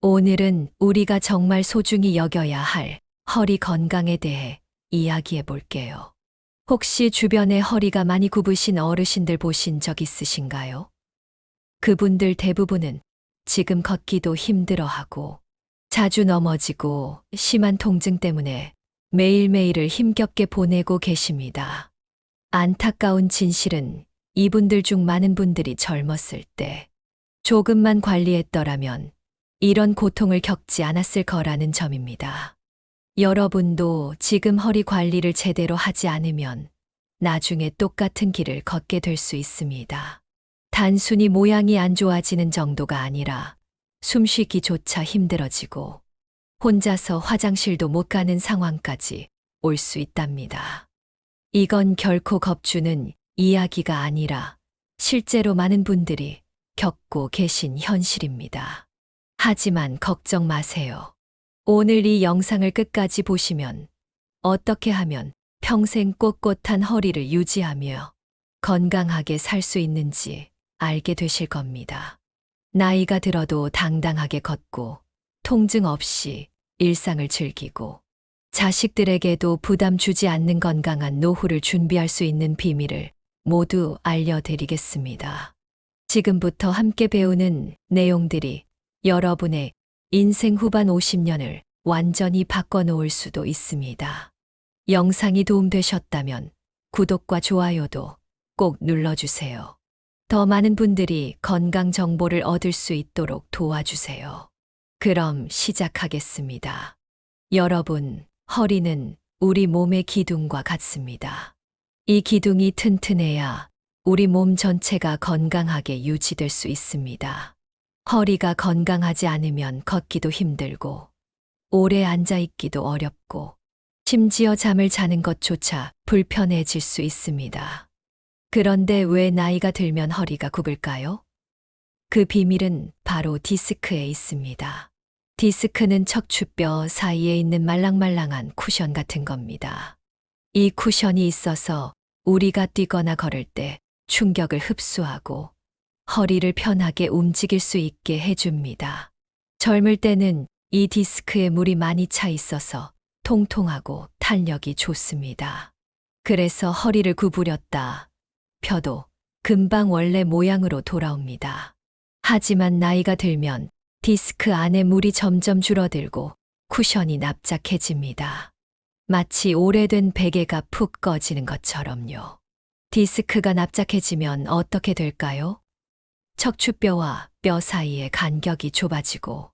오늘은 우리가 정말 소중히 여겨야 할 허리 건강에 대해 이야기해 볼게요. 혹시 주변에 허리가 많이 굽으신 어르신들 보신 적 있으신가요? 그분들 대부분은 지금 걷기도 힘들어하고 자주 넘어지고 심한 통증 때문에 매일매일을 힘겹게 보내고 계십니다. 안타까운 진실은 이분들 중 많은 분들이 젊었을 때 조금만 관리했더라면 이런 고통을 겪지 않았을 거라는 점입니다. 여러분도 지금 허리 관리를 제대로 하지 않으면 나중에 똑같은 길을 걷게 될 수 있습니다. 단순히 모양이 안 좋아지는 정도가 아니라 숨쉬기조차 힘들어지고 혼자서 화장실도 못 가는 상황까지 올 수 있답니다. 이건 결코 겁주는 이야기가 아니라 실제로 많은 분들이 겪고 계신 현실입니다. 하지만 걱정 마세요. 오늘 이 영상을 끝까지 보시면 어떻게 하면 평생 꼿꼿한 허리를 유지하며 건강하게 살 수 있는지 알게 되실 겁니다. 나이가 들어도 당당하게 걷고 통증 없이 일상을 즐기고 자식들에게도 부담 주지 않는 건강한 노후를 준비할 수 있는 비밀을 모두 알려드리겠습니다. 지금부터 함께 배우는 내용들이 여러분의 인생 후반 50년을 완전히 바꿔놓을 수도 있습니다. 영상이 도움되셨다면 구독과 좋아요도 꼭 눌러주세요. 더 많은 분들이 건강 정보를 얻을 수 있도록 도와주세요. 그럼 시작하겠습니다. 여러분, 허리는 우리 몸의 기둥과 같습니다. 이 기둥이 튼튼해야 우리 몸 전체가 건강하게 유지될 수 있습니다. 허리가 건강하지 않으면 걷기도 힘들고 오래 앉아있기도 어렵고 심지어 잠을 자는 것조차 불편해질 수 있습니다. 그런데 왜 나이가 들면 허리가 굽을까요? 그 비밀은 바로 디스크에 있습니다. 디스크는 척추뼈 사이에 있는 말랑말랑한 쿠션 같은 겁니다. 이 쿠션이 있어서 우리가 뛰거나 걸을 때 충격을 흡수하고 허리를 편하게 움직일 수 있게 해줍니다. 젊을 때는 이 디스크에 물이 많이 차 있어서 통통하고 탄력이 좋습니다. 그래서 허리를 구부렸다 펴도 금방 원래 모양으로 돌아옵니다. 하지만 나이가 들면 디스크 안에 물이 점점 줄어들고 쿠션이 납작해집니다. 마치 오래된 베개가 푹 꺼지는 것처럼요. 디스크가 납작해지면 어떻게 될까요? 척추뼈와 뼈 사이의 간격이 좁아지고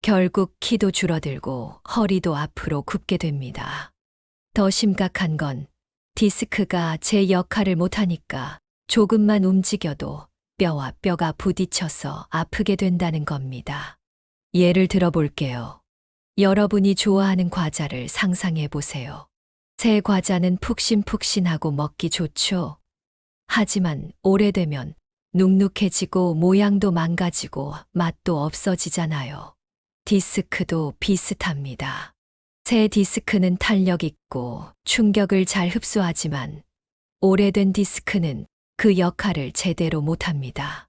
결국 키도 줄어들고 허리도 앞으로 굽게 됩니다. 더 심각한 건 디스크가 제 역할을 못하니까 조금만 움직여도 뼈와 뼈가 부딪혀서 아프게 된다는 겁니다. 예를 들어 볼게요. 여러분이 좋아하는 과자를 상상해 보세요. 새 과자는 푹신푹신하고 먹기 좋죠. 하지만 오래되면 눅눅해지고 모양도 망가지고 맛도 없어지잖아요. 디스크도 비슷합니다. 새 디스크는 탄력 있고 충격을 잘 흡수하지만 오래된 디스크는 그 역할을 제대로 못합니다.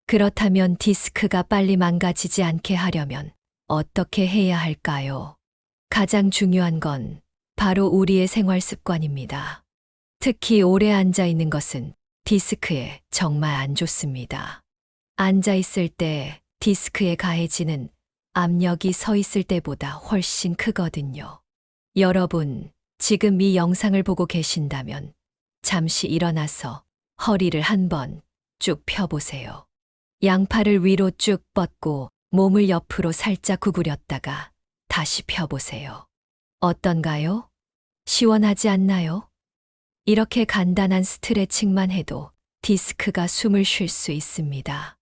그렇다면 디스크가 빨리 망가지지 않게 하려면 어떻게 해야 할까요? 가장 중요한 건 바로 우리의 생활 습관입니다. 특히 오래 앉아 있는 것은 디스크에 정말 안 좋습니다. 앉아 있을 때 디스크에 가해지는 압력이 서 있을 때보다 훨씬 크거든요. 여러분, 지금 이 영상을 보고 계신다면 잠시 일어나서 허리를 한번 쭉 펴보세요. 양팔을 위로 쭉 뻗고 몸을 옆으로 살짝 구부렸다가 다시 펴보세요. 어떤가요? 시원하지 않나요? 이렇게 간단한 스트레칭만 해도 디스크가 숨을 쉴 수 있습니다.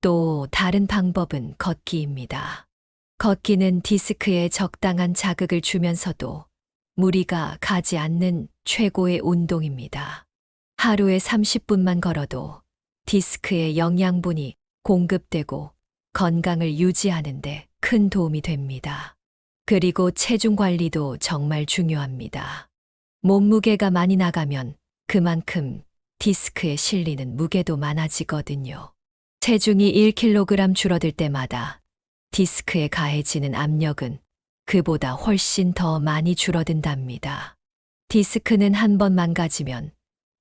또 다른 방법은 걷기입니다. 걷기는 디스크에 적당한 자극을 주면서도 무리가 가지 않는 최고의 운동입니다. 하루에 30분만 걸어도 디스크에 영양분이 공급되고 건강을 유지하는 데 큰 도움이 됩니다. 그리고 체중 관리도 정말 중요합니다. 몸무게가 많이 나가면 그만큼 디스크에 실리는 무게도 많아지거든요. 체중이 1kg 줄어들 때마다 디스크에 가해지는 압력은 그보다 훨씬 더 많이 줄어든답니다. 디스크는 한 번 망가지면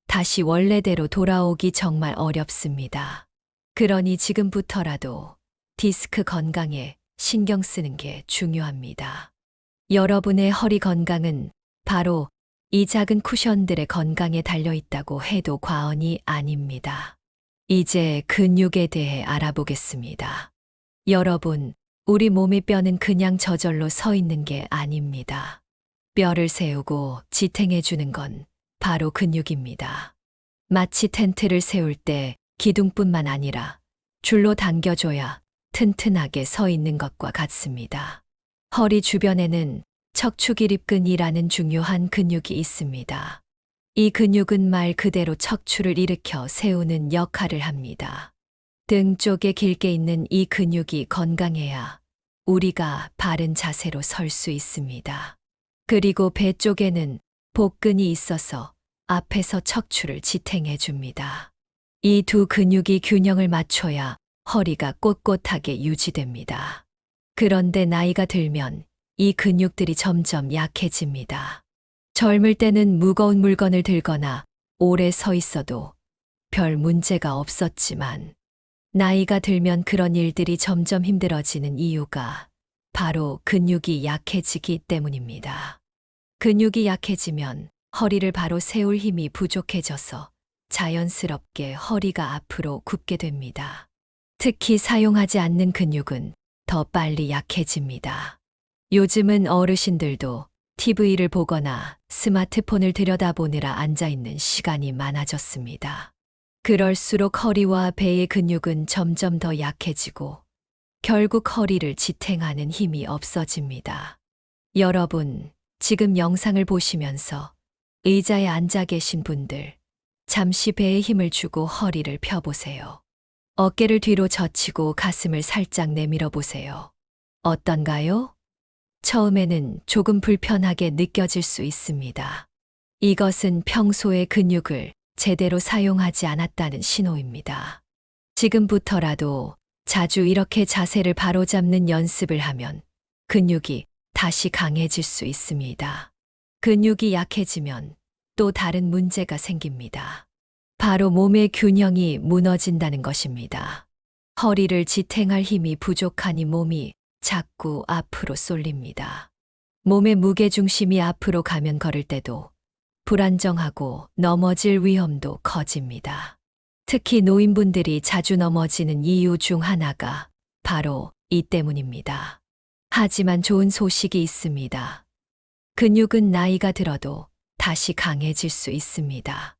다시 원래대로 돌아오기 정말 어렵습니다. 그러니 지금부터라도 디스크 건강에 신경 쓰는 게 중요합니다. 여러분의 허리 건강은 바로 이 작은 쿠션들의 건강에 달려 있다고 해도 과언이 아닙니다. 이제 근육에 대해 알아보겠습니다. 여러분, 우리 몸의 뼈는 그냥 저절로 서 있는 게 아닙니다. 뼈를 세우고 지탱해 주는 건 바로 근육입니다. 마치 텐트를 세울 때 기둥뿐만 아니라 줄로 당겨줘야 튼튼하게 서 있는 것과 같습니다. 허리 주변에는 척추기립근이라는 중요한 근육이 있습니다. 이 근육은 말 그대로 척추를 일으켜 세우는 역할을 합니다. 등 쪽에 길게 있는 이 근육이 건강해야 우리가 바른 자세로 설 수 있습니다. 그리고 배 쪽에는 복근이 있어서 앞에서 척추를 지탱해 줍니다. 이 두 근육이 균형을 맞춰야 허리가 꼿꼿하게 유지됩니다. 그런데 나이가 들면 이 근육들이 점점 약해집니다. 젊을 때는 무거운 물건을 들거나 오래 서 있어도 별 문제가 없었지만 나이가 들면 그런 일들이 점점 힘들어지는 이유가 바로 근육이 약해지기 때문입니다. 근육이 약해지면 허리를 바로 세울 힘이 부족해져서 자연스럽게 허리가 앞으로 굽게 됩니다. 특히 사용하지 않는 근육은 더 빨리 약해집니다. 요즘은 어르신들도 TV를 보거나 스마트폰을 들여다보느라 앉아있는 시간이 많아졌습니다. 그럴수록 허리와 배의 근육은 점점 더 약해지고 결국 허리를 지탱하는 힘이 없어집니다. 여러분, 지금 영상을 보시면서 의자에 앉아 계신 분들, 잠시 배에 힘을 주고 허리를 펴보세요. 어깨를 뒤로 젖히고 가슴을 살짝 내밀어 보세요. 어떤가요? 처음에는 조금 불편하게 느껴질 수 있습니다. 이것은 평소에 근육을 제대로 사용하지 않았다는 신호입니다. 지금부터라도 자주 이렇게 자세를 바로잡는 연습을 하면 근육이 다시 강해질 수 있습니다. 근육이 약해지면 또 다른 문제가 생깁니다. 바로 몸의 균형이 무너진다는 것입니다. 허리를 지탱할 힘이 부족하니 몸이 자꾸 앞으로 쏠립니다. 몸의 무게중심이 앞으로 가면 걸을 때도 불안정하고 넘어질 위험도 커집니다. 특히 노인분들이 자주 넘어지는 이유 중 하나가 바로 이 때문입니다. 하지만 좋은 소식이 있습니다. 근육은 나이가 들어도 다시 강해질 수 있습니다.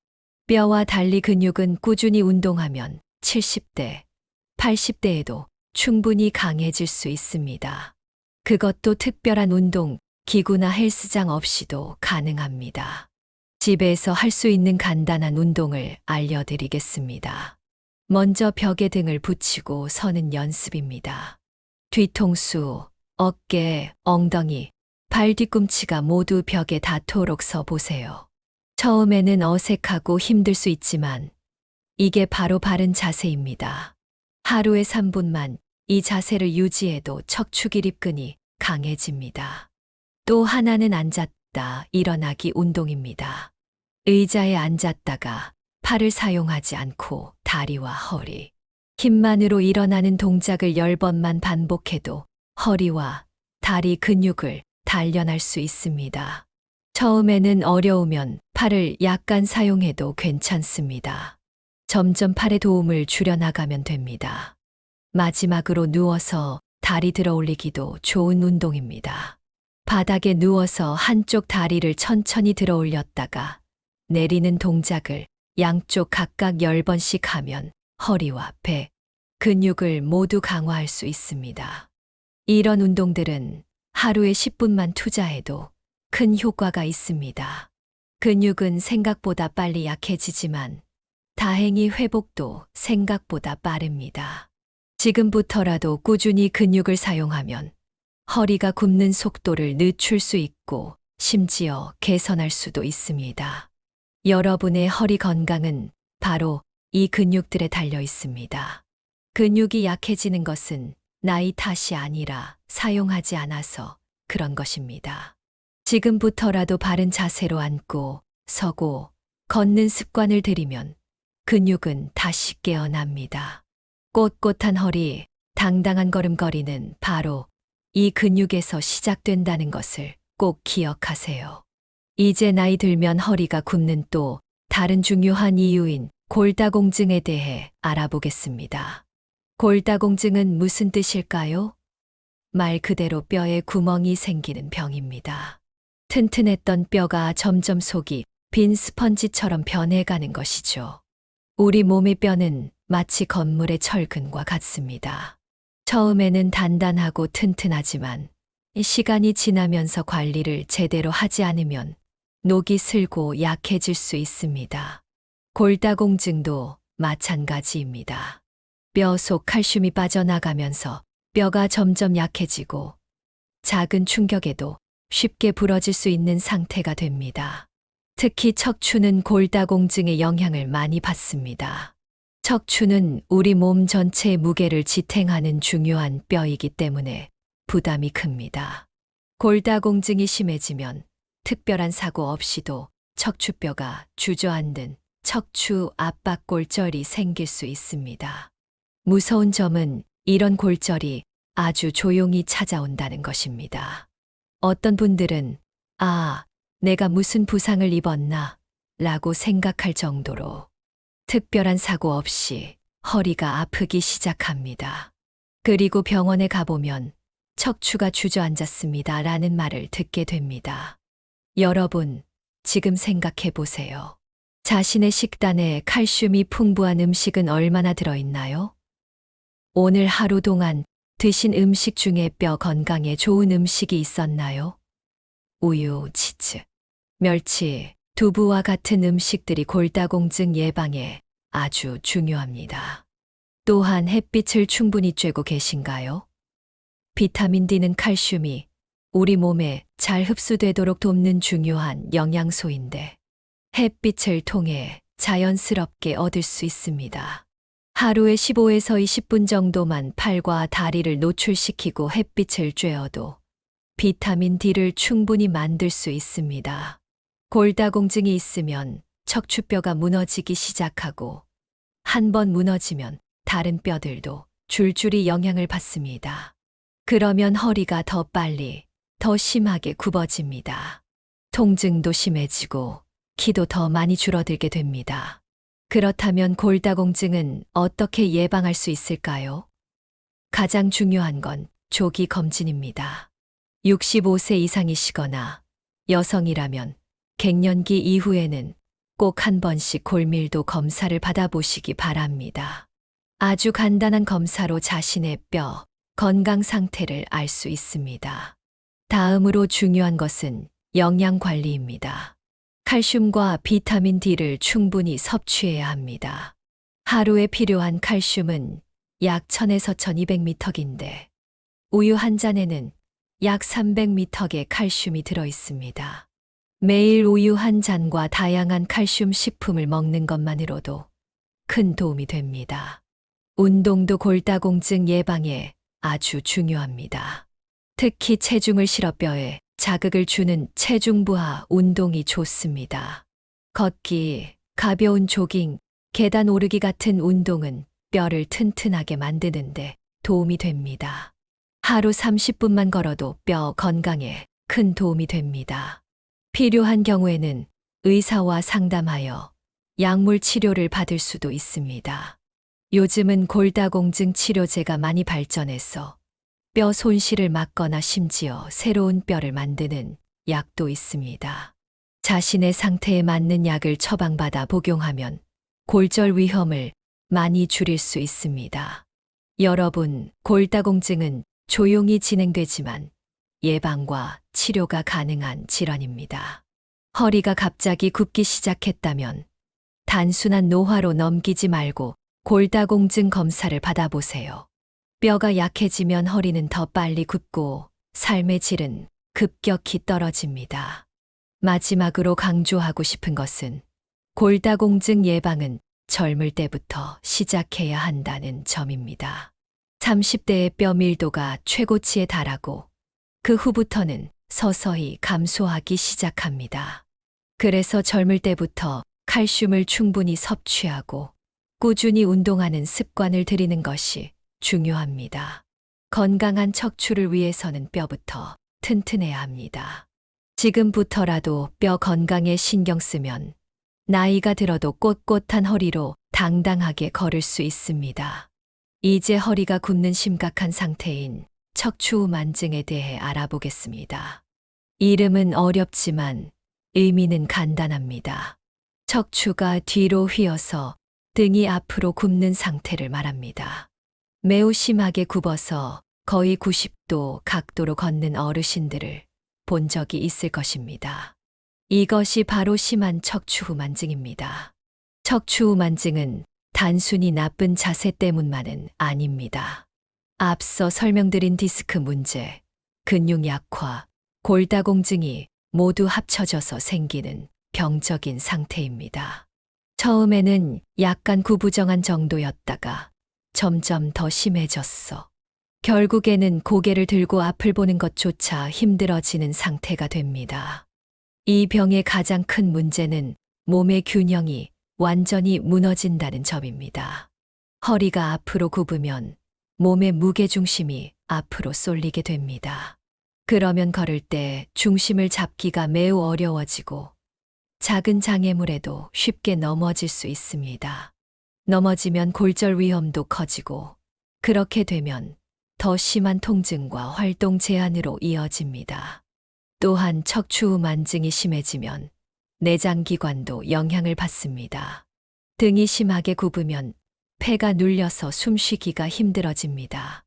뼈와 달리 근육은 꾸준히 운동하면 70대, 80대에도 충분히 강해질 수 있습니다. 그것도 특별한 운동, 기구나 헬스장 없이도 가능합니다. 집에서 할 수 있는 간단한 운동을 알려드리겠습니다. 먼저 벽에 등을 붙이고 서는 연습입니다. 뒤통수, 어깨, 엉덩이, 발 뒤꿈치가 모두 벽에 닿도록 서 보세요. 처음에는 어색하고 힘들 수 있지만 이게 바로 바른 자세입니다. 하루에 3분만 이 자세를 유지해도 척추기립근이 강해집니다. 또 하나는 앉았다 일어나기 운동입니다. 의자에 앉았다가 팔을 사용하지 않고 다리와 허리, 힘만으로 일어나는 동작을 10번만 반복해도 허리와 다리 근육을 단련할 수 있습니다. 처음에는 어려우면 팔을 약간 사용해도 괜찮습니다. 점점 팔의 도움을 줄여나가면 됩니다. 마지막으로 누워서 다리 들어 올리기도 좋은 운동입니다. 바닥에 누워서 한쪽 다리를 천천히 들어 올렸다가 내리는 동작을 양쪽 각각 10번씩 하면 허리와 배, 근육을 모두 강화할 수 있습니다. 이런 운동들은 하루에 10분만 투자해도 큰 효과가 있습니다. 근육은 생각보다 빨리 약해지지만 다행히 회복도 생각보다 빠릅니다. 지금부터라도 꾸준히 근육을 사용하면 허리가 굽는 속도를 늦출 수 있고 심지어 개선할 수도 있습니다. 여러분의 허리 건강은 바로 이 근육들에 달려 있습니다. 근육이 약해지는 것은 나이 탓이 아니라 사용하지 않아서 그런 것입니다. 지금부터라도 바른 자세로 앉고 서고 걷는 습관을 들이면 근육은 다시 깨어납니다. 꼿꼿한 허리, 당당한 걸음걸이는 바로 이 근육에서 시작된다는 것을 꼭 기억하세요. 이제 나이 들면 허리가 굽는 또 다른 중요한 이유인 골다공증에 대해 알아보겠습니다. 골다공증은 무슨 뜻일까요? 말 그대로 뼈에 구멍이 생기는 병입니다. 튼튼했던 뼈가 점점 속이 빈 스펀지처럼 변해가는 것이죠. 우리 몸의 뼈는 마치 건물의 철근과 같습니다. 처음에는 단단하고 튼튼하지만 시간이 지나면서 관리를 제대로 하지 않으면 녹이 슬고 약해질 수 있습니다. 골다공증도 마찬가지입니다. 뼈 속 칼슘이 빠져나가면서 뼈가 점점 약해지고 작은 충격에도 쉽게 부러질 수 있는 상태가 됩니다. 특히 척추는 골다공증의 영향을 많이 받습니다. 척추는 우리 몸 전체의 무게를 지탱하는 중요한 뼈이기 때문에 부담이 큽니다. 골다공증이 심해지면 특별한 사고 없이도 척추뼈가 주저앉는 척추 압박골절이 생길 수 있습니다. 무서운 점은 이런 골절이 아주 조용히 찾아온다는 것입니다. 어떤 분들은 내가 무슨 부상을 입었나 라고 생각할 정도로 특별한 사고 없이 허리가 아프기 시작합니다. 그리고 병원에 가보면 척추가 주저앉았습니다 라는 말을 듣게 됩니다. 여러분, 지금 생각해 보세요. 자신의 식단에 칼슘이 풍부한 음식은 얼마나 들어있나요? 오늘 하루 동안 드신 음식 중에 뼈 건강에 좋은 음식이 있었나요? 우유, 치즈, 멸치, 두부와 같은 음식들이 골다공증 예방에 아주 중요합니다. 또한 햇빛을 충분히 쬐고 계신가요? 비타민 D는 칼슘이 우리 몸에 잘 흡수되도록 돕는 중요한 영양소인데 햇빛을 통해 자연스럽게 얻을 수 있습니다. 하루에 15에서 20분 정도만 팔과 다리를 노출시키고 햇빛을 쬐어도 비타민 D를 충분히 만들 수 있습니다. 골다공증이 있으면 척추뼈가 무너지기 시작하고 한 번 무너지면 다른 뼈들도 줄줄이 영향을 받습니다. 그러면 허리가 더 빨리, 더 심하게 굽어집니다. 통증도 심해지고 키도 더 많이 줄어들게 됩니다. 그렇다면 골다공증은 어떻게 예방할 수 있을까요? 가장 중요한 건 조기 검진입니다. 65세 이상이시거나 여성이라면 갱년기 이후에는 꼭 한 번씩 골밀도 검사를 받아보시기 바랍니다. 아주 간단한 검사로 자신의 뼈 건강 상태를 알 수 있습니다. 다음으로 중요한 것은 영양 관리입니다. 칼슘과 비타민 D를 충분히 섭취해야 합니다. 하루에 필요한 칼슘은 약 1000에서 1200mg인데 우유 한 잔에는 약 300mg의 칼슘이 들어 있습니다. 매일 우유 한 잔과 다양한 칼슘 식품을 먹는 것만으로도 큰 도움이 됩니다. 운동도 골다공증 예방에 아주 중요합니다. 특히 체중을 실어 뼈에 자극을 주는 체중부하 운동이 좋습니다. 걷기, 가벼운 조깅, 계단 오르기 같은 운동은 뼈를 튼튼하게 만드는데 도움이 됩니다. 하루 30분만 걸어도 뼈 건강에 큰 도움이 됩니다. 필요한 경우에는 의사와 상담하여 약물 치료를 받을 수도 있습니다. 요즘은 골다공증 치료제가 많이 발전해서 뼈 손실을 막거나 심지어 새로운 뼈를 만드는 약도 있습니다. 자신의 상태에 맞는 약을 처방받아 복용하면 골절 위험을 많이 줄일 수 있습니다. 여러분, 골다공증은 조용히 진행되지만 예방과 치료가 가능한 질환입니다. 허리가 갑자기 굽기 시작했다면 단순한 노화로 넘기지 말고 골다공증 검사를 받아보세요. 뼈가 약해지면 허리는 더 빨리 굽고 삶의 질은 급격히 떨어집니다. 마지막으로 강조하고 싶은 것은 골다공증 예방은 젊을 때부터 시작해야 한다는 점입니다. 30대의 뼈 밀도가 최고치에 달하고 그 후부터는 서서히 감소하기 시작합니다. 그래서 젊을 때부터 칼슘을 충분히 섭취하고 꾸준히 운동하는 습관을 들이는 것이 중요합니다. 건강한 척추를 위해서는 뼈부터 튼튼해야 합니다. 지금부터라도 뼈 건강에 신경 쓰면 나이가 들어도 꼿꼿한 허리로 당당하게 걸을 수 있습니다. 이제 허리가 굽는 심각한 상태인 척추우만증에 대해 알아보겠습니다. 이름은 어렵지만 의미는 간단합니다. 척추가 뒤로 휘어서 등이 앞으로 굽는 상태를 말합니다. 매우 심하게 굽어서 거의 90도 각도로 걷는 어르신들을 본 적이 있을 것입니다. 이것이 바로 심한 척추후만증입니다. 척추후만증은 단순히 나쁜 자세 때문만은 아닙니다. 앞서 설명드린 디스크 문제, 근육 약화, 골다공증이 모두 합쳐져서 생기는 병적인 상태입니다. 처음에는 약간 구부정한 정도였다가 점점 더 심해졌어. 결국에는 고개를 들고 앞을 보는 것조차 힘들어지는 상태가 됩니다. 이 병의 가장 큰 문제는 몸의 균형이 완전히 무너진다는 점입니다. 허리가 앞으로 굽으면 몸의 무게중심이 앞으로 쏠리게 됩니다. 그러면 걸을 때 중심을 잡기가 매우 어려워지고 작은 장애물에도 쉽게 넘어질 수 있습니다. 넘어지면 골절 위험도 커지고 그렇게 되면 더 심한 통증과 활동 제한으로 이어집니다. 또한 척추우만증이 심해지면 내장기관도 영향을 받습니다. 등이 심하게 굽으면 폐가 눌려서 숨쉬기가 힘들어집니다.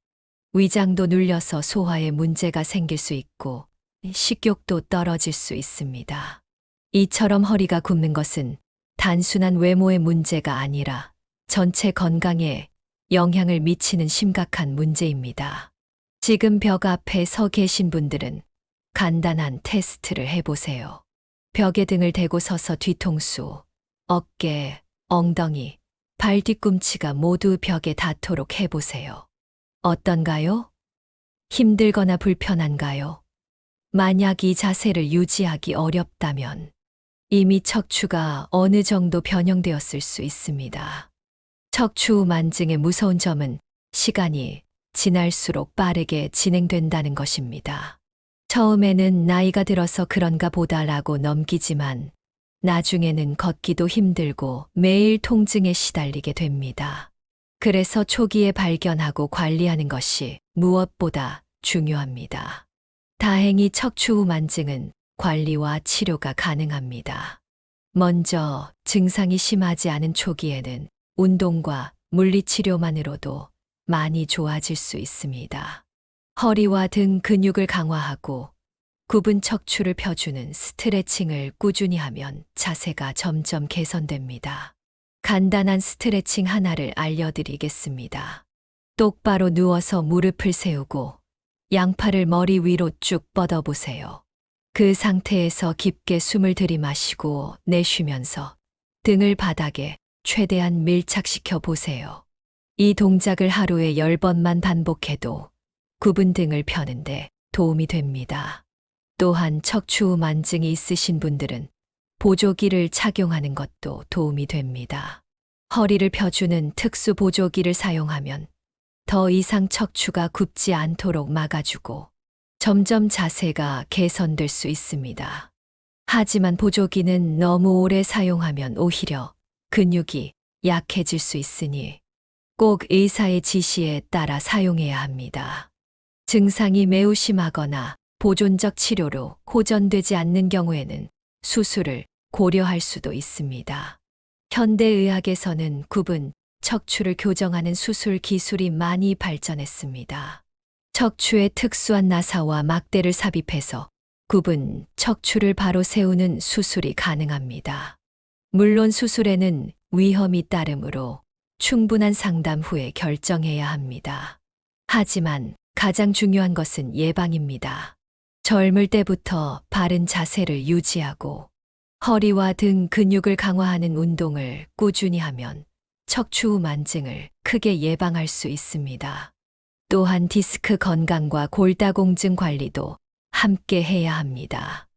위장도 눌려서 소화에 문제가 생길 수 있고 식욕도 떨어질 수 있습니다. 이처럼 허리가 굽는 것은 단순한 외모의 문제가 아니라 전체 건강에 영향을 미치는 심각한 문제입니다. 지금 벽 앞에 서 계신 분들은 간단한 테스트를 해보세요. 벽에 등을 대고 서서 뒤통수, 어깨, 엉덩이, 발 뒤꿈치가 모두 벽에 닿도록 해보세요. 어떤가요? 힘들거나 불편한가요? 만약 이 자세를 유지하기 어렵다면 이미 척추가 어느 정도 변형되었을 수 있습니다. 척추만증의 무서운 점은 시간이 지날수록 빠르게 진행된다는 것입니다. 처음에는 나이가 들어서 그런가 보다라고 넘기지만 나중에는 걷기도 힘들고 매일 통증에 시달리게 됩니다. 그래서 초기에 발견하고 관리하는 것이 무엇보다 중요합니다. 다행히 척추만증은 관리와 치료가 가능합니다. 먼저 증상이 심하지 않은 초기에는 운동과 물리치료만으로도 많이 좋아질 수 있습니다. 허리와 등 근육을 강화하고 굽은 척추를 펴주는 스트레칭을 꾸준히 하면 자세가 점점 개선됩니다. 간단한 스트레칭 하나를 알려드리겠습니다. 똑바로 누워서 무릎을 세우고 양팔을 머리 위로 쭉 뻗어보세요. 그 상태에서 깊게 숨을 들이마시고 내쉬면서 등을 바닥에 최대한 밀착시켜 보세요. 이 동작을 하루에 10번만 반복해도 굽은 등을 펴는데 도움이 됩니다. 또한 척추만증이 있으신 분들은 보조기를 착용하는 것도 도움이 됩니다. 허리를 펴주는 특수 보조기를 사용하면 더 이상 척추가 굽지 않도록 막아주고 점점 자세가 개선될 수 있습니다. 하지만 보조기는 너무 오래 사용하면 오히려 근육이 약해질 수 있으니 꼭 의사의 지시에 따라 사용해야 합니다. 증상이 매우 심하거나 보존적 치료로 호전되지 않는 경우에는 수술을 고려할 수도 있습니다. 현대의학에서는 굽은 척추를 교정하는 수술 기술이 많이 발전했습니다. 척추에 특수한 나사와 막대를 삽입해서 굽은 척추를 바로 세우는 수술이 가능합니다. 물론 수술에는 위험이 따르므로 충분한 상담 후에 결정해야 합니다. 하지만 가장 중요한 것은 예방입니다. 젊을 때부터 바른 자세를 유지하고 허리와 등 근육을 강화하는 운동을 꾸준히 하면 척추만증을 크게 예방할 수 있습니다. 또한 디스크 건강과 골다공증 관리도 함께 해야 합니다.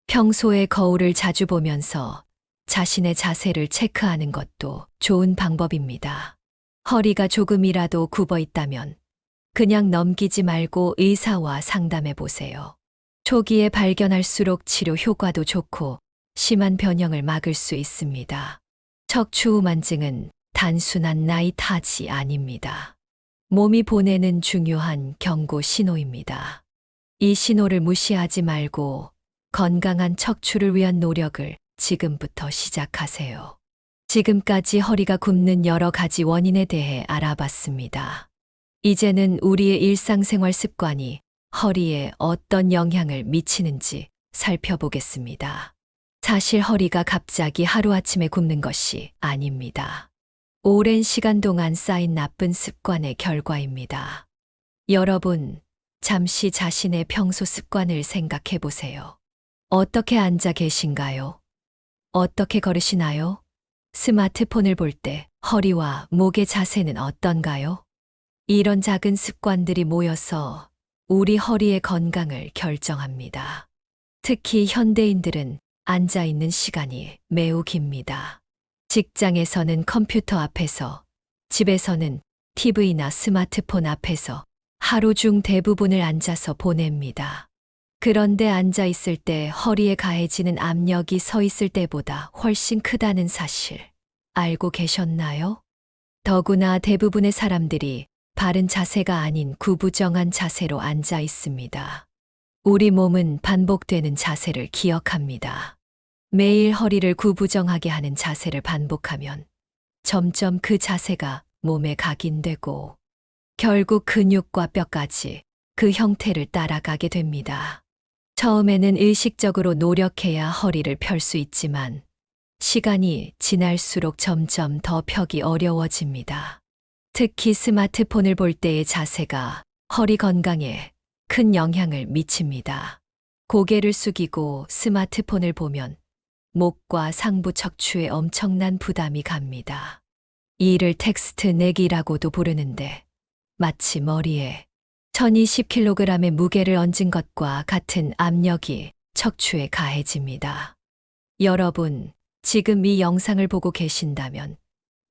평소에 거울을 자주 보면서 자신의 자세를 체크하는 것도 좋은 방법입니다. 허리가 조금이라도 굽어 있다면 그냥 넘기지 말고 의사와 상담해 보세요. 초기에 발견할수록 치료 효과도 좋고 심한 변형을 막을 수 있습니다. 척추우만증은 단순한 나이 탓이 아닙니다. 몸이 보내는 중요한 경고 신호입니다. 이 신호를 무시하지 말고 건강한 척추를 위한 노력을 지금부터 시작하세요. 지금까지 허리가 굽는 여러 가지 원인에 대해 알아봤습니다. 이제는 우리의 일상생활 습관이 허리에 어떤 영향을 미치는지 살펴보겠습니다. 사실 허리가 갑자기 하루아침에 굽는 것이 아닙니다. 오랜 시간 동안 쌓인 나쁜 습관의 결과입니다. 여러분, 잠시 자신의 평소 습관을 생각해 보세요. 어떻게 앉아 계신가요? 어떻게 걸으시나요? 스마트폰을 볼 때 허리와 목의 자세는 어떤가요? 이런 작은 습관들이 모여서 우리 허리의 건강을 결정합니다. 특히 현대인들은 앉아 있는 시간이 매우 깁니다. 직장에서는 컴퓨터 앞에서, 집에서는 TV나 스마트폰 앞에서 하루 중 대부분을 앉아서 보냅니다. 그런데 앉아 있을 때 허리에 가해지는 압력이 서 있을 때보다 훨씬 크다는 사실 알고 계셨나요? 더구나 대부분의 사람들이 바른 자세가 아닌 구부정한 자세로 앉아 있습니다. 우리 몸은 반복되는 자세를 기억합니다. 매일 허리를 구부정하게 하는 자세를 반복하면 점점 그 자세가 몸에 각인되고 결국 근육과 뼈까지 그 형태를 따라가게 됩니다. 처음에는 의식적으로 노력해야 허리를 펼 수 있지만 시간이 지날수록 점점 더 펴기 어려워집니다. 특히 스마트폰을 볼 때의 자세가 허리 건강에 큰 영향을 미칩니다. 고개를 숙이고 스마트폰을 보면 목과 상부 척추에 엄청난 부담이 갑니다. 이를 텍스트 내기라고도 부르는데 마치 머리에 1020kg의 무게를 얹은 것과 같은 압력이 척추에 가해집니다. 여러분, 지금 이 영상을 보고 계신다면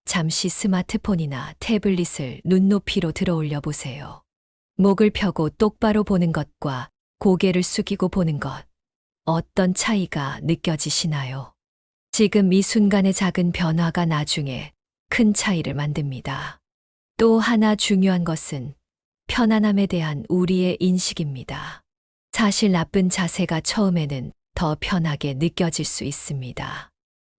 잠시 스마트폰이나 태블릿을 눈높이로 들어올려 보세요. 목을 펴고 똑바로 보는 것과 고개를 숙이고 보는 것, 어떤 차이가 느껴지시나요? 지금 이 순간의 작은 변화가 나중에 큰 차이를 만듭니다. 또 하나 중요한 것은 편안함에 대한 우리의 인식입니다. 사실 나쁜 자세가 처음에는 더 편하게 느껴질 수 있습니다.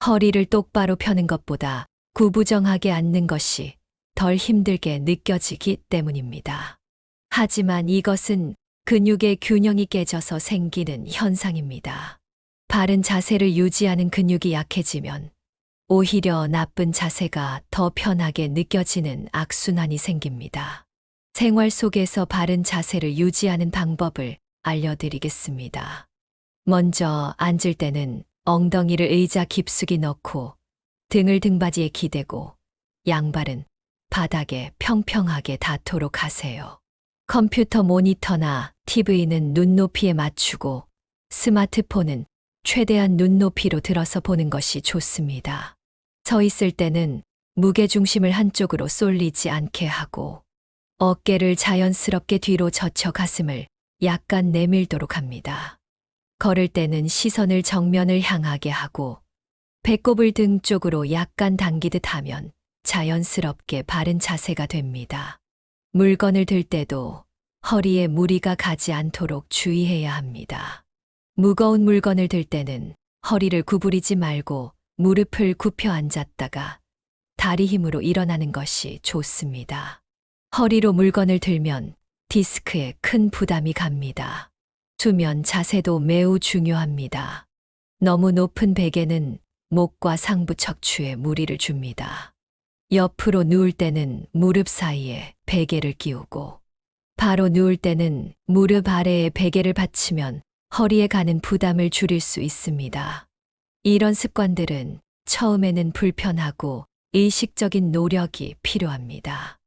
허리를 똑바로 펴는 것보다 구부정하게 앉는 것이 덜 힘들게 느껴지기 때문입니다. 하지만 이것은 근육의 균형이 깨져서 생기는 현상입니다. 바른 자세를 유지하는 근육이 약해지면 오히려 나쁜 자세가 더 편하게 느껴지는 악순환이 생깁니다. 생활 속에서 바른 자세를 유지하는 방법을 알려드리겠습니다. 먼저 앉을 때는 엉덩이를 의자 깊숙이 넣고 등을 등받이에 기대고 양발은 바닥에 평평하게 닿도록 하세요. 컴퓨터 모니터나 TV는 눈높이에 맞추고 스마트폰은 최대한 눈높이로 들어서 보는 것이 좋습니다. 서 있을 때는 무게중심을 한쪽으로 쏠리지 않게 하고 어깨를 자연스럽게 뒤로 젖혀 가슴을 약간 내밀도록 합니다. 걸을 때는 시선을 정면을 향하게 하고 배꼽을 등 쪽으로 약간 당기듯 하면 자연스럽게 바른 자세가 됩니다. 물건을 들 때도 허리에 무리가 가지 않도록 주의해야 합니다. 무거운 물건을 들 때는 허리를 구부리지 말고 무릎을 굽혀 앉았다가 다리 힘으로 일어나는 것이 좋습니다. 허리로 물건을 들면 디스크에 큰 부담이 갑니다. 수면 자세도 매우 중요합니다. 너무 높은 베개는 목과 상부 척추에 무리를 줍니다. 옆으로 누울 때는 무릎 사이에 베개를 끼우고 바로 누울 때는 무릎 아래에 베개를 받치면 허리에 가는 부담을 줄일 수 있습니다. 이런 습관들은 처음에는 불편하고 의식적인 노력이 필요합니다.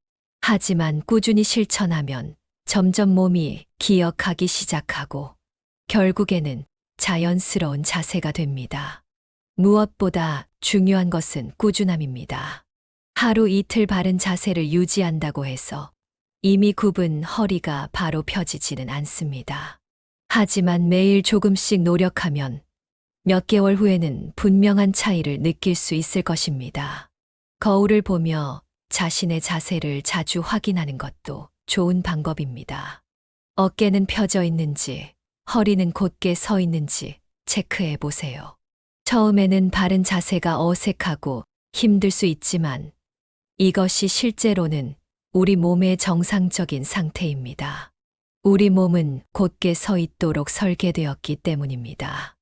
하지만 꾸준히 실천하면 점점 몸이 기억하기 시작하고 결국에는 자연스러운 자세가 됩니다. 무엇보다 중요한 것은 꾸준함입니다. 하루 이틀 바른 자세를 유지한다고 해서 이미 굽은 허리가 바로 펴지지는 않습니다. 하지만 매일 조금씩 노력하면 몇 개월 후에는 분명한 차이를 느낄 수 있을 것입니다. 거울을 보며 자신의 자세를 자주 확인하는 것도 좋은 방법입니다. 어깨는 펴져 있는지, 허리는 곧게 서 있는지 체크해 보세요. 처음에는 바른 자세가 어색하고 힘들 수 있지만 이것이 실제로는 우리 몸의 정상적인 상태입니다. 우리 몸은 곧게 서 있도록 설계되었기 때문입니다.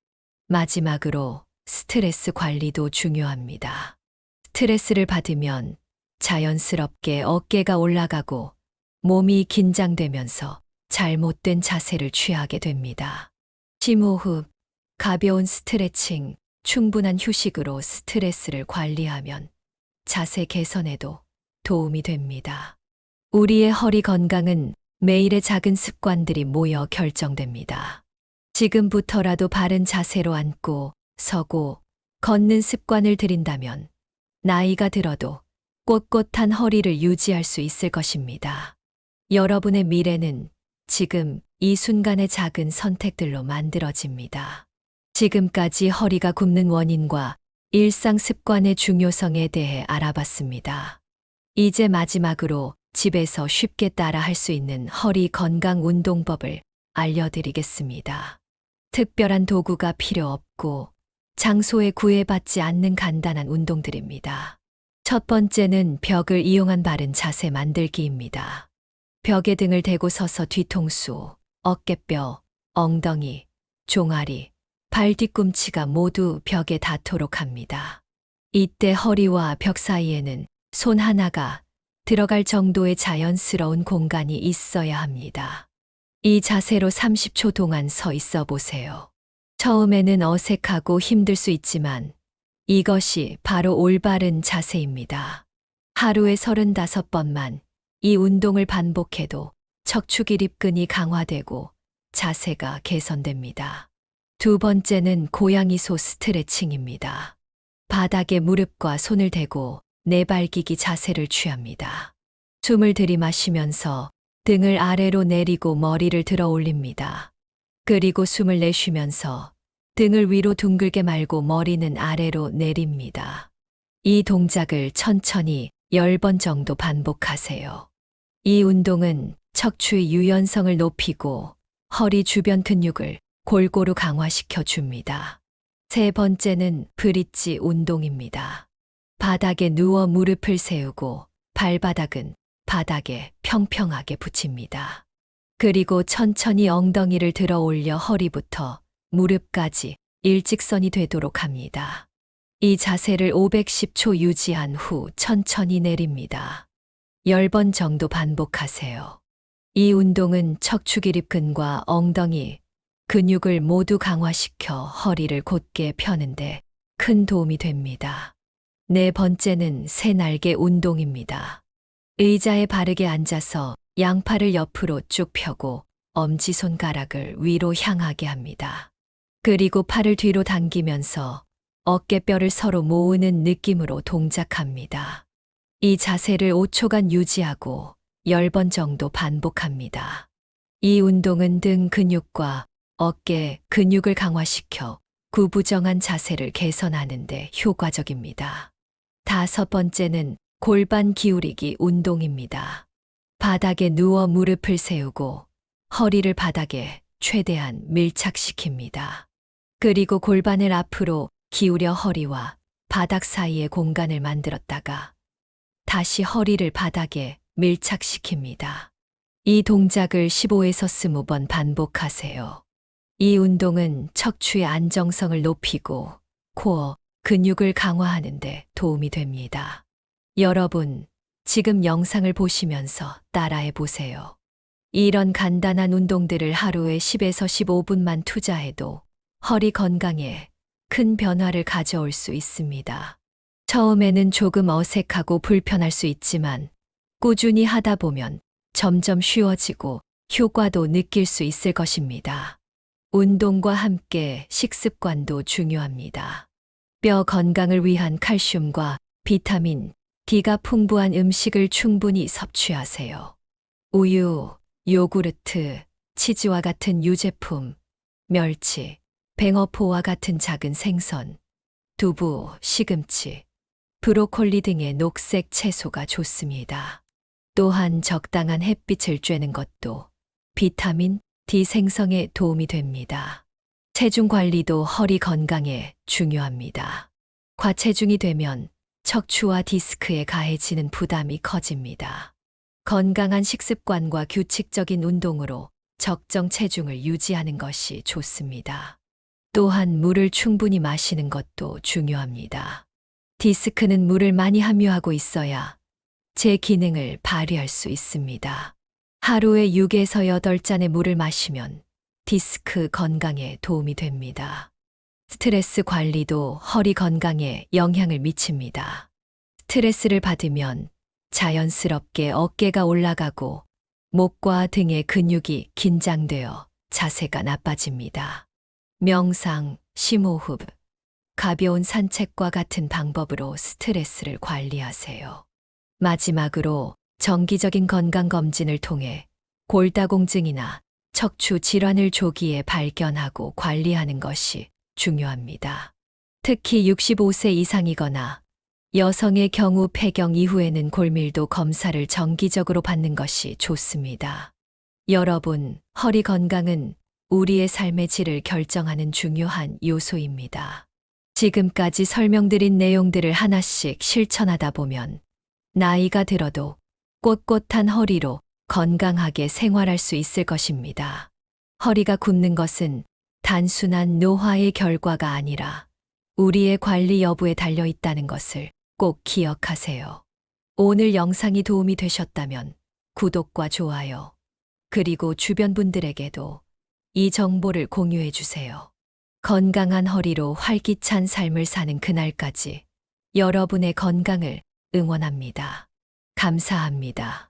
마지막으로 스트레스 관리도 중요합니다. 스트레스를 받으면 자연스럽게 어깨가 올라가고 몸이 긴장되면서 잘못된 자세를 취하게 됩니다. 심호흡, 가벼운 스트레칭, 충분한 휴식으로 스트레스를 관리하면 자세 개선에도 도움이 됩니다. 우리의 허리 건강은 매일의 작은 습관들이 모여 결정됩니다. 지금부터라도 바른 자세로 앉고 서고 걷는 습관을 들인다면 나이가 들어도 꼿꼿한 허리를 유지할 수 있을 것입니다. 여러분의 미래는 지금 이 순간의 작은 선택들로 만들어집니다. 지금까지 허리가 굽는 원인과 일상 습관의 중요성에 대해 알아봤습니다. 이제 마지막으로 집에서 쉽게 따라 할 수 있는 허리 건강 운동법을 알려드리겠습니다. 특별한 도구가 필요 없고 장소에 구애받지 않는 간단한 운동들입니다. 첫 번째는 벽을 이용한 바른 자세 만들기입니다. 벽에 등을 대고 서서 뒤통수, 어깨뼈, 엉덩이, 종아리, 발 뒤꿈치가 모두 벽에 닿도록 합니다. 이때 허리와 벽 사이에는 손 하나가 들어갈 정도의 자연스러운 공간이 있어야 합니다. 이 자세로 30초 동안 서 있어 보세요. 처음에는 어색하고 힘들 수 있지만 이것이 바로 올바른 자세입니다. 하루에 35번만 이 운동을 반복해도 척추기립근이 강화되고 자세가 개선됩니다. 두 번째는 고양이소 스트레칭입니다. 바닥에 무릎과 손을 대고 내발기기 자세를 취합니다. 숨을 들이마시면서 등을 아래로 내리고 머리를 들어 올립니다. 그리고 숨을 내쉬면서 등을 위로 둥글게 말고 머리는 아래로 내립니다. 이 동작을 천천히 10번 정도 반복하세요. 이 운동은 척추의 유연성을 높이고 허리 주변 근육을 골고루 강화시켜 줍니다. 세 번째는 브릿지 운동입니다. 바닥에 누워 무릎을 세우고 발바닥은 바닥에 평평하게 붙입니다. 그리고 천천히 엉덩이를 들어 올려 허리부터 무릎까지 일직선이 되도록 합니다. 이 자세를 510초 유지한 후 천천히 내립니다. 10번 정도 반복하세요. 이 운동은 척추기립근과 엉덩이, 근육을 모두 강화시켜 허리를 곧게 펴는데 큰 도움이 됩니다. 네 번째는 새날개 운동입니다. 의자에 바르게 앉아서 양팔을 옆으로 쭉 펴고 엄지손가락을 위로 향하게 합니다. 그리고 팔을 뒤로 당기면서 어깨뼈를 서로 모으는 느낌으로 동작합니다. 이 자세를 5초간 유지하고 10번 정도 반복합니다. 이 운동은 등 근육과 어깨 근육을 강화시켜 구부정한 자세를 개선하는 데 효과적입니다. 다섯 번째는 골반 기울이기 운동입니다. 바닥에 누워 무릎을 세우고 허리를 바닥에 최대한 밀착시킵니다. 그리고 골반을 앞으로 기울여 허리와 바닥 사이에 공간을 만들었다가 다시 허리를 바닥에 밀착시킵니다. 이 동작을 15에서 20번 반복하세요. 이 운동은 척추의 안정성을 높이고 코어, 근육을 강화하는 데 도움이 됩니다. 여러분, 지금 영상을 보시면서 따라해 보세요. 이런 간단한 운동들을 하루에 10에서 15분만 투자해도 허리 건강에 큰 변화를 가져올 수 있습니다. 처음에는 조금 어색하고 불편할 수 있지만 꾸준히 하다 보면 점점 쉬워지고 효과도 느낄 수 있을 것입니다. 운동과 함께 식습관도 중요합니다. 뼈 건강을 위한 칼슘과 비타민 D가 풍부한 음식을 충분히 섭취하세요. 우유, 요구르트, 치즈와 같은 유제품, 멸치, 뱅어포와 같은 작은 생선, 두부, 시금치, 브로콜리 등의 녹색 채소가 좋습니다. 또한 적당한 햇빛을 쬐는 것도 비타민 D 생성에 도움이 됩니다. 체중 관리도 허리 건강에 중요합니다. 과체중이 되면 척추와 디스크에 가해지는 부담이 커집니다. 건강한 식습관과 규칙적인 운동으로 적정 체중을 유지하는 것이 좋습니다. 또한 물을 충분히 마시는 것도 중요합니다. 디스크는 물을 많이 함유하고 있어야 제 기능을 발휘할 수 있습니다. 하루에 6에서 8잔의 물을 마시면 디스크 건강에 도움이 됩니다. 스트레스 관리도 허리 건강에 영향을 미칩니다. 스트레스를 받으면 자연스럽게 어깨가 올라가고 목과 등의 근육이 긴장되어 자세가 나빠집니다. 명상, 심호흡, 가벼운 산책과 같은 방법으로 스트레스를 관리하세요. 마지막으로 정기적인 건강검진을 통해 골다공증이나 척추 질환을 조기에 발견하고 관리하는 것이 중요합니다. 특히 65세 이상이거나 여성의 경우 폐경 이후에는 골밀도 검사를 정기적으로 받는 것이 좋습니다. 여러분, 허리 건강은 우리의 삶의 질을 결정하는 중요한 요소입니다. 지금까지 설명드린 내용들을 하나씩 실천하다 보면 나이가 들어도 꼿꼿한 허리로 건강하게 생활할 수 있을 것입니다. 허리가 굽는 것은 단순한 노화의 결과가 아니라 우리의 관리 여부에 달려 있다는 것을 꼭 기억하세요. 오늘 영상이 도움이 되셨다면 구독과 좋아요, 그리고 주변 분들에게도 이 정보를 공유해 주세요. 건강한 허리로 활기찬 삶을 사는 그날까지 여러분의 건강을 응원합니다. 감사합니다.